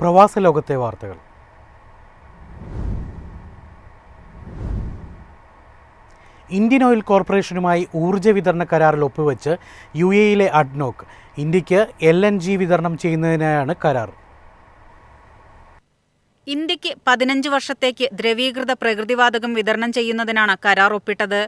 പ്രവാസ ലോകത്തെ വാർത്തകൾ. ഇന്ത്യൻ ഓയിൽ കോർപ്പറേഷനുമായി ഊർജ്ജ വിതരണ കരാറിൽ ഒപ്പുവെച്ച് UAE അഡ്നോക് ഇന്ത്യക്ക് LNG വിതരണം ചെയ്യുന്നതിനായാണ് കരാർ. ഇന്ത്യക്ക് 15 വർഷത്തേക്ക് ദ്രവീകൃത പ്രകൃതിവാതകം വിതരണം ചെയ്യുന്നതിനാണ് കരാർ ഒപ്പിട്ടത്.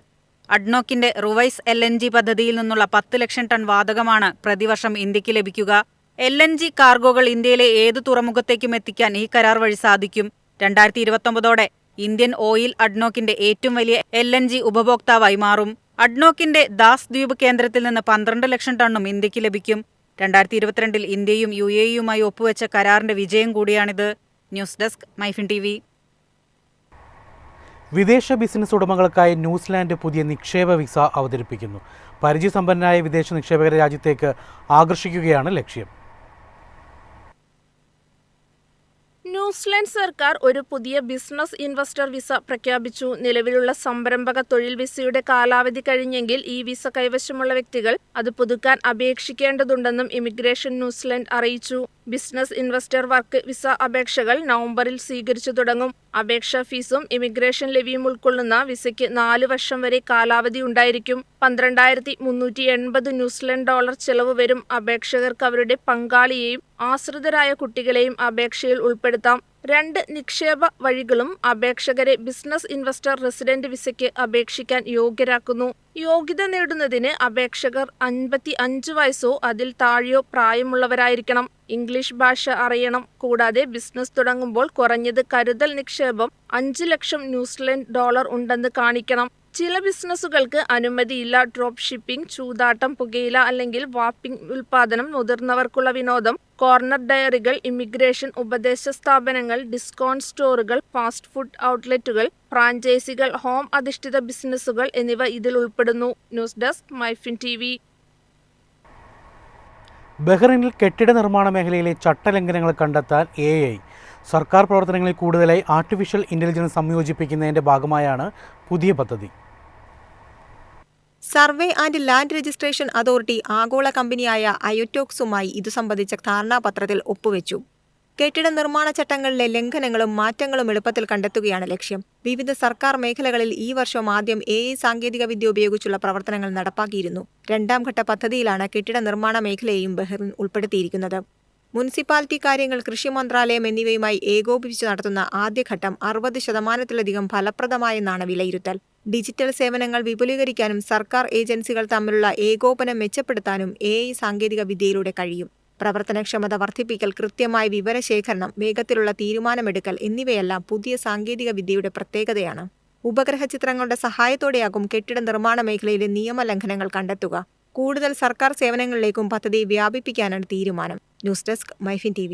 അഡ്നോക്കിന്റെ റുവൈസ് LNG പദ്ധതിയിൽ നിന്നുള്ള 10 ലക്ഷം ടൺ വാതകമാണ് പ്രതിവർഷം ഇന്ത്യക്ക് ലഭിക്കുക. LNG കാർഗോകൾ ഇന്ത്യയിലെ ഏതു തുറമുഖത്തേക്കും എത്തിക്കാൻ ഈ കരാർ വഴി സാധിക്കും. 2029ഓടെ ഇന്ത്യൻ ഓയിൽ അഡ്നോക്കിന്റെ ഏറ്റവും വലിയ LNG ഉപഭോക്താവായി മാറും. അഡ്നോക്കിന്റെ ദാസ് ദ്വീപ് കേന്ദ്രത്തിൽ നിന്ന് 12 ലക്ഷം ടണ്ണും ഇന്ത്യക്ക് ലഭിക്കും. 2022 ഇന്ത്യയും UAEയുമായി ഒപ്പുവെച്ച കരാറിന്റെ വിജയം കൂടിയാണിത്. News desk MyFin TV. വിദേശ ബിസിനസ് ഉടമകൾക്കായി ന്യൂസിലാൻഡ് പുതിയ നിക്ഷേപ വിസ അവതരിപ്പിക്കുന്നു. പരിചയസമ്പന്നരായ വിദേശ നിക്ഷേപകരെ രാജ്യത്തേക്ക് ആകർഷിക്കുകയാണ് ലക്ഷ്യം. ന്യൂസിലാൻഡ് സർക്കാർ ഒരു പുതിയ ബിസിനസ് ഇൻവെസ്റ്റർ വിസ പ്രഖ്യാപിച്ചു. നിലവിലുള്ള സംരംഭക തൊഴിൽ വിസയുടെ കാലാവധി കഴിഞ്ഞെങ്കിൽ ഈ വിസ കൈവശമുള്ള വ്യക്തികൾ അത് പുതുക്കാൻ അപേക്ഷിക്കേണ്ടതുണ്ടെന്നും ഇമിഗ്രേഷൻ ന്യൂസിലാൻഡ് അറിയിച്ചു. ബിസിനസ് ഇൻവെസ്റ്റർ വർക്ക് വിസ അപേക്ഷകൾ നവംബറിൽ സ്വീകരിച്ചു തുടങ്ങും. അപേക്ഷാ ഫീസും ഇമിഗ്രേഷൻ ലെവിയും ഉൾക്കൊള്ളുന്ന വിസയ്ക്ക് 4 വർഷം വരെ കാലാവധി ഉണ്ടായിരിക്കും. 12,380 ന്യൂസിലാൻഡ് ഡോളർ ചെലവ് വരും. അപേക്ഷകർക്ക് അവരുടെ പങ്കാളിയെയും ആശ്രിതരായ കുട്ടികളെയും അപേക്ഷയിൽ ഉൾപ്പെടുത്താം. 2 നിക്ഷേപ വഴികളും അപേക്ഷകരെ ബിസിനസ് ഇൻവെസ്റ്റർ റെസിഡന്റ് വിസയ്ക്ക് അപേക്ഷിക്കാൻ യോഗ്യരാക്കുന്നു. യോഗ്യത നേടുന്നതിന് അപേക്ഷകർ 55 വയസ്സോ അതിൽ താഴെയോ പ്രായമുള്ളവരായിരിക്കണം. ഇംഗ്ലീഷ് ഭാഷ അറിയണം. കൂടാതെ ബിസിനസ് തുടങ്ങുമ്പോൾ കുറഞ്ഞത് കരുതൽ നിക്ഷേപം 5 ലക്ഷം ന്യൂസിലാൻഡ് ഡോളർ ഉണ്ടെന്ന് കാണിക്കണം. ചില ബിസിനസ്സുകൾക്ക് അനുമതിയില്ല. ഡ്രോപ്പ് ഷിപ്പിംഗ്, ചൂതാട്ടം, പുകയില അല്ലെങ്കിൽ വാപ്പിംഗ് ഉൽപാദനം, മുതിർന്നവർക്കുള്ള വിനോദം, കോർണർ ഡയറികൾ, ഇമിഗ്രേഷൻ ഉപദേശ സ്ഥാപനങ്ങൾ, ഡിസ്കൗണ്ട് സ്റ്റോറുകൾ, ഫാസ്റ്റ് ഫുഡ് ഔട്ട്ലെറ്റുകൾ, ഫ്രാഞ്ചൈസികൾ, ഹോം അധിഷ്ഠിത ബിസിനസ്സുകൾ എന്നിവ ഇതിൽ ഉൾപ്പെടുന്നു. News desk MyFin TV. ബഹ്റൈനിൽ കെട്ടിട നിർമ്മാണ മേഖലയിലെ ചട്ടലംഘനങ്ങൾ കണ്ടെത്താൻ AI സർക്കാർ പ്രവർത്തനങ്ങളിൽ കൂടുതലായി ആർട്ടിഫിഷ്യൽ ഇന്റലിജൻസ് സംയോജിപ്പിക്കുന്നതിന്റെ ഭാഗമായാണ് പുതിയ പദ്ധതി. Survey and land registration authority ആഗോള കമ്പനിയായ അയോറ്റോക്സുമായി ഇതു സംബന്ധിച്ച ധാരണാപത്രത്തിൽ ഒപ്പുവെച്ചു. കെട്ടിട നിർമ്മാണ ചട്ടങ്ങളിലെ ലംഘനങ്ങളും മാറ്റങ്ങളും എളുപ്പത്തിൽ കണ്ടെത്തുകയാണ് ലക്ഷ്യം. വിവിധ സർക്കാർ മേഖലകളിൽ ഈ വർഷം ആദ്യം AI സാങ്കേതികവിദ്യ ഉപയോഗിച്ചുള്ള പ്രവർത്തനങ്ങൾ നടപ്പാക്കിയിരുന്നു. 2ാം ഘട്ട പദ്ധതിയിലാണ് കെട്ടിട നിർമ്മാണ മേഖലയെയും ബഹ്റിൻ ഉൾപ്പെടുത്തിയിരിക്കുന്നത്. മുനിസിപ്പാലിറ്റി കാര്യങ്ങൾ, കൃഷി മന്ത്രാലയം എന്നിവയുമായി ഏകോപിപ്പിച്ച് നടത്തുന്ന ആദ്യഘട്ടം 60% ഫലപ്രദമായെന്നാണ് വിലയിരുത്തൽ. ഡിജിറ്റൽ സേവനങ്ങൾ വിപുലീകരിക്കാനും സർക്കാർ ഏജൻസികൾ തമ്മിലുള്ള ഏകോപനം മെച്ചപ്പെടുത്താനും AI സാങ്കേതിക വിദ്യയിലൂടെ കഴിയും. പ്രവർത്തനക്ഷമത വർദ്ധിപ്പിക്കൽ, കൃത്യമായ വിവരശേഖരണം, വേഗത്തിലുള്ള തീരുമാനമെടുക്കൽ എന്നിവയെല്ലാം പുതിയ സാങ്കേതിക വിദ്യയുടെ പ്രത്യേകതയാണ്. ഉപഗ്രഹ ചിത്രങ്ങളുടെ സഹായത്തോടെയാകും കെട്ടിട നിർമ്മാണ മേഖലയിലെ നിയമലംഘനങ്ങൾ കണ്ടെത്തുക. കൂടുതൽ സർക്കാർ സേവനങ്ങളിലേക്കും പദ്ധതി വ്യാപിപ്പിക്കാനാണ് തീരുമാനം. News desk MyFin TV.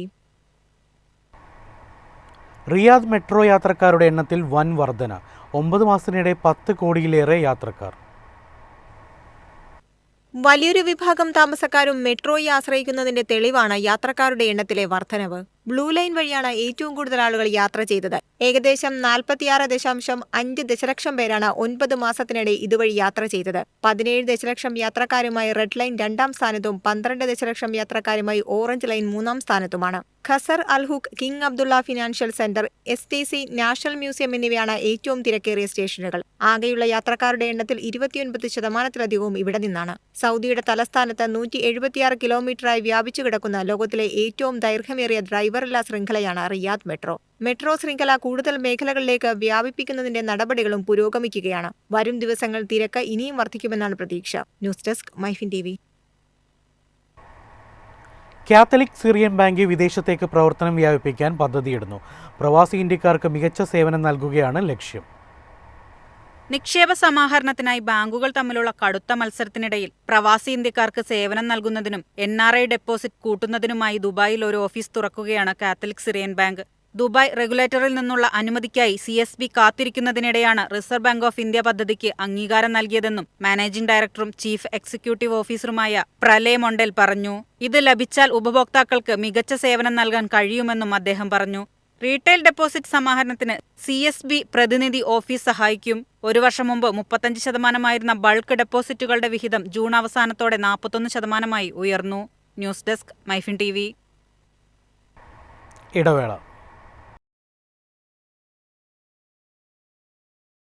Riyadh metro യാത്രക്കാരുടെ എണ്ണത്തിൽ വൻ വർധന. 9 മാസത്തിനിടെ 10 കോടിയിലേറെ യാത്രക്കാർ. വലിയൊരു വിഭാഗം താമസക്കാരും മെട്രോയെ ആശ്രയിക്കുന്നതിന്റെ തെളിവാണ് യാത്രക്കാരുടെ എണ്ണത്തിലെ വർധനവ്. ബ്ലൂ ലൈൻ വഴിയാണ് ഏറ്റവും കൂടുതൽ ആളുകൾ യാത്ര ചെയ്തത്. ഏകദേശം 46.5 ദശലക്ഷം പേരാണ് 9 മാസത്തിനിടെ ഇതുവഴി യാത്ര ചെയ്തത്. 17 ദശലക്ഷം യാത്രക്കാരുമായി റെഡ് ലൈൻ 2ാം സ്ഥാനത്തും 12 ദശലക്ഷം യാത്രക്കാരുമായി ഓറഞ്ച് ലൈൻ 3ാം സ്ഥാനത്തുമാണ്. Qasr, Al Hukm, King Abdullah Financial Centre, STC, National Museum എന്നിവയാണ് ഏറ്റവും തിരക്കേറിയ സ്റ്റേഷനുകൾ. ആകെയുള്ള യാത്രക്കാരുടെ എണ്ണത്തിൽ 29% ഇവിടെ നിന്നാണ്. സൗദിയുടെ തലസ്ഥാനത്ത് 176 കിലോമീറ്ററായി വ്യാപിച്ചു കിടക്കുന്ന ലോകത്തിലെ ഏറ്റവും ദൈർഘ്യമേറിയ ഡ്രൈവറില്ലാ ശൃംഖലയാണ് റിയാദ് മെട്രോ. മെട്രോ ശൃംഖല കൂടുതൽ മേഖലകളിലേക്ക് വ്യാപിപ്പിക്കുന്നതിന്റെ നടപടികളും പുരോഗമിക്കുകയാണ്. വരും ദിവസങ്ങൾ തിരക്ക് ഇനിയും വർദ്ധിക്കുമെന്നാണ് പ്രതീക്ഷ. News desk MyFin TV. Catholic Syrian bank വിദേശത്തേക്ക് പ്രവർത്തനം വ്യാപിപ്പിക്കാൻ പദ്ധതിയിടുന്നു. പ്രവാസി ഇന്ത്യക്കാർക്ക് മികച്ച സേവനം നൽകുകയാണ് ലക്ഷ്യം. നിക്ഷേപ സമാഹരണത്തിനായി ബാങ്കുകൾ തമ്മിലുള്ള കടുത്ത മത്സരത്തിനിടയിൽ പ്രവാസി ഇന്ത്യക്കാർക്ക് സേവനം നൽകുന്നതിനും NRI ഡെപ്പോസിറ്റ് കൂട്ടുന്നതിനുമായി ദുബായിൽ ഒരു ഓഫീസ് തുറക്കുകയാണ് കാത്തലിക് സിറിയൻ ബാങ്ക്. ദുബായ് റെഗുലേറ്ററിൽ നിന്നുള്ള അനുമതിക്കായി CSB കാത്തിരിക്കുന്നതിനിടെയാണ് റിസർവ് ബാങ്ക് ഓഫ് ഇന്ത്യ പദ്ധതിക്ക് അംഗീകാരം നൽകിയതെന്നും മാനേജിംഗ് ഡയറക്ടറും ചീഫ് എക്സിക്യൂട്ടീവ് ഓഫീസറുമായ പ്രലയ് മൊണ്ടേൽ പറഞ്ഞു. ഇത് ലഭിച്ചാൽ ഉപഭോക്താക്കൾക്ക് മികച്ച സേവനം നൽകാൻ കഴിയുമെന്നും അദ്ദേഹം പറഞ്ഞു. റീറ്റെയിൽ ഡെപ്പോസിറ്റ് സമാഹരണത്തിന് CSB പ്രതിനിധി ഓഫീസ് സഹായിക്കും. 1 വർഷം മുമ്പ് 35% ബൾക്ക് ഡെപ്പോസിറ്റുകളുടെ വിഹിതം ജൂൺ അവസാനത്തോടെ 41% ഉയർന്നു. News desk MyFin TV. ഇടവേള.